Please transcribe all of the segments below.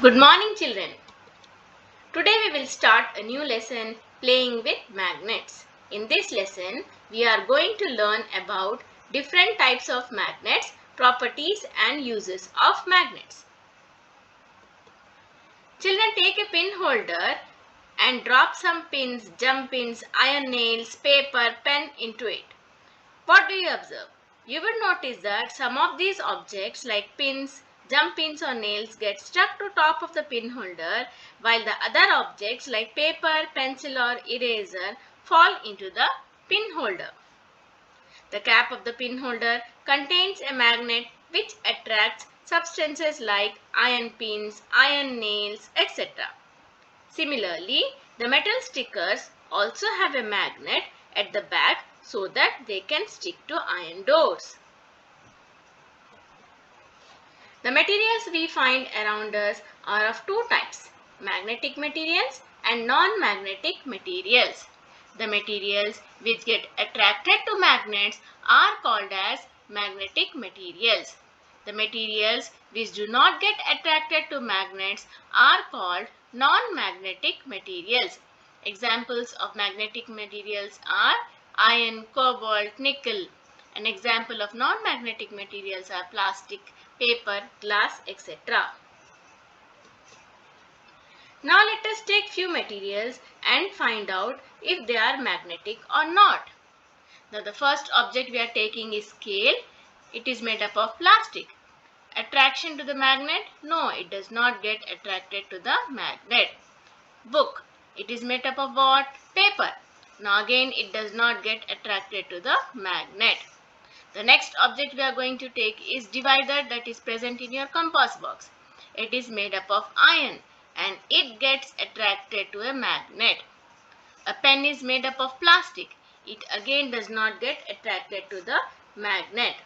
Good morning, children. Today we will start a new lesson playing with magnets. In this lesson, we are going to learn about different types of magnets, properties and uses of magnets. Children, take a pin holder and drop some pins, jump pins, iron nails, paper, pen into it. What do you observe? You will notice that some of these objects like pins, jump pins or nails get stuck to top of the pin holder, while the other objects like paper, pencil or eraser fall into the pin holder. The cap of the pin holder contains a magnet which attracts substances like iron pins, iron nails, etc. Similarly, the metal stickers also have a magnet at the back so that they can stick to iron doors. The materials we find around us are of two types, magnetic materials and non-magnetic materials. The materials which get attracted to magnets are called as magnetic materials. The materials which do not get attracted to magnets are called non-magnetic materials. Examples of magnetic materials are iron, cobalt, nickel. An example of non-magnetic materials are plastic, paper, glass, etc. Now let us take few materials and find out if they are magnetic or not. Now the first object we are taking is scale. It is made up of plastic. Attraction to the magnet? No, it does not get attracted to the magnet. Book. It is made up of what? Paper. Now again it does not get attracted to the magnet. The next object we are going to take is divider that is present in your compass box. It is made up of iron and it gets attracted to a magnet. A pen is made up of plastic. It again does not get attracted to the magnet.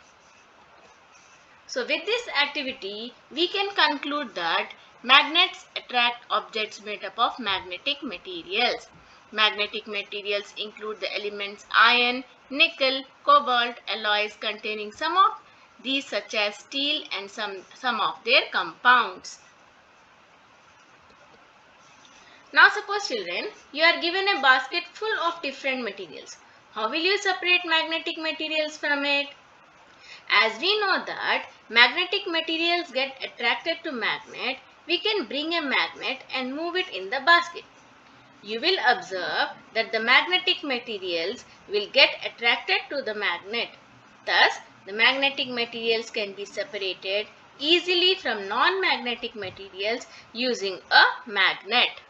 So with this activity, we can conclude that magnets attract objects made up of magnetic materials. Magnetic materials include the elements iron, nickel, cobalt, alloys containing some of these such as steel and some of their compounds. Now suppose children, you are given a basket full of different materials. How will you separate magnetic materials from it? As we know that magnetic materials get attracted to magnet, we can bring a magnet and move it in the basket. You will observe that the magnetic materials will get attracted to the magnet. Thus, the magnetic materials can be separated easily from non-magnetic materials using a magnet.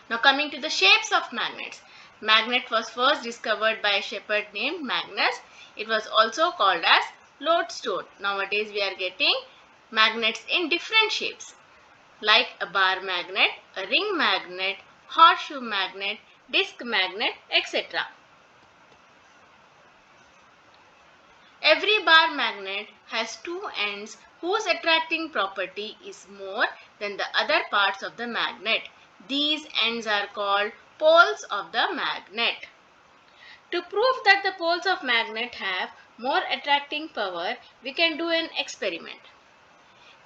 Now coming to the shapes of magnets. Magnet was first discovered by a shepherd named Magnus. It was also called as lodestone. Nowadays we are getting magnets in different shapes like a bar magnet, a ring magnet, horseshoe magnet, disc magnet, etc. Every bar magnet has two ends whose attracting property is more than the other parts of the magnet. These ends are called poles of the magnet. To prove that the poles of magnet have more attracting power, we can do an experiment.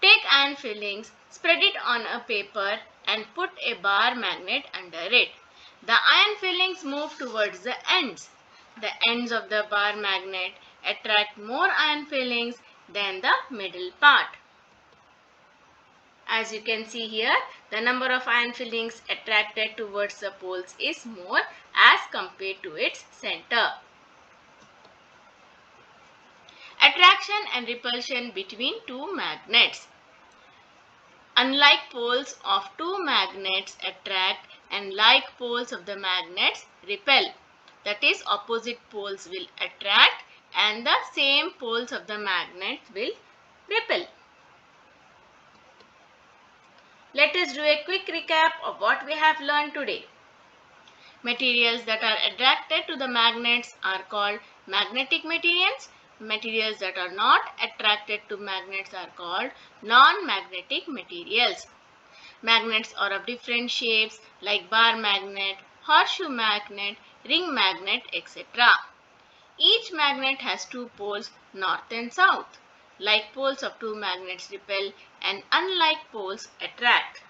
Take iron fillings, spread it on a paper and put a bar magnet under it. The iron fillings move towards the ends. The ends of the bar magnet attract more iron fillings than the middle part. As you can see here, the number of iron fillings attracted towards the poles is more as compared to its center. Attraction and repulsion between two magnets. Unlike poles of two magnets attract and like poles of the magnets repel. That is, opposite poles will attract and the same poles of the magnets will repel. Let us do a quick recap of what we have learned today. Materials that are attracted to the magnets are called magnetic materials. Materials that are not attracted to magnets are called non-magnetic materials. Magnets are of different shapes like bar magnet, horseshoe magnet, ring magnet, etc. Each magnet has two poles, north and south. Like poles of two magnets repel and unlike poles attract.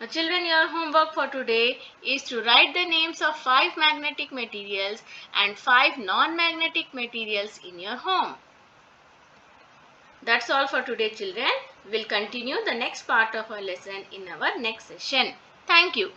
Now children, your homework for today is to write the names of 5 magnetic materials and 5 non-magnetic materials in your home. That's all for today, children. We'll continue the next part of our lesson in our next session. Thank you.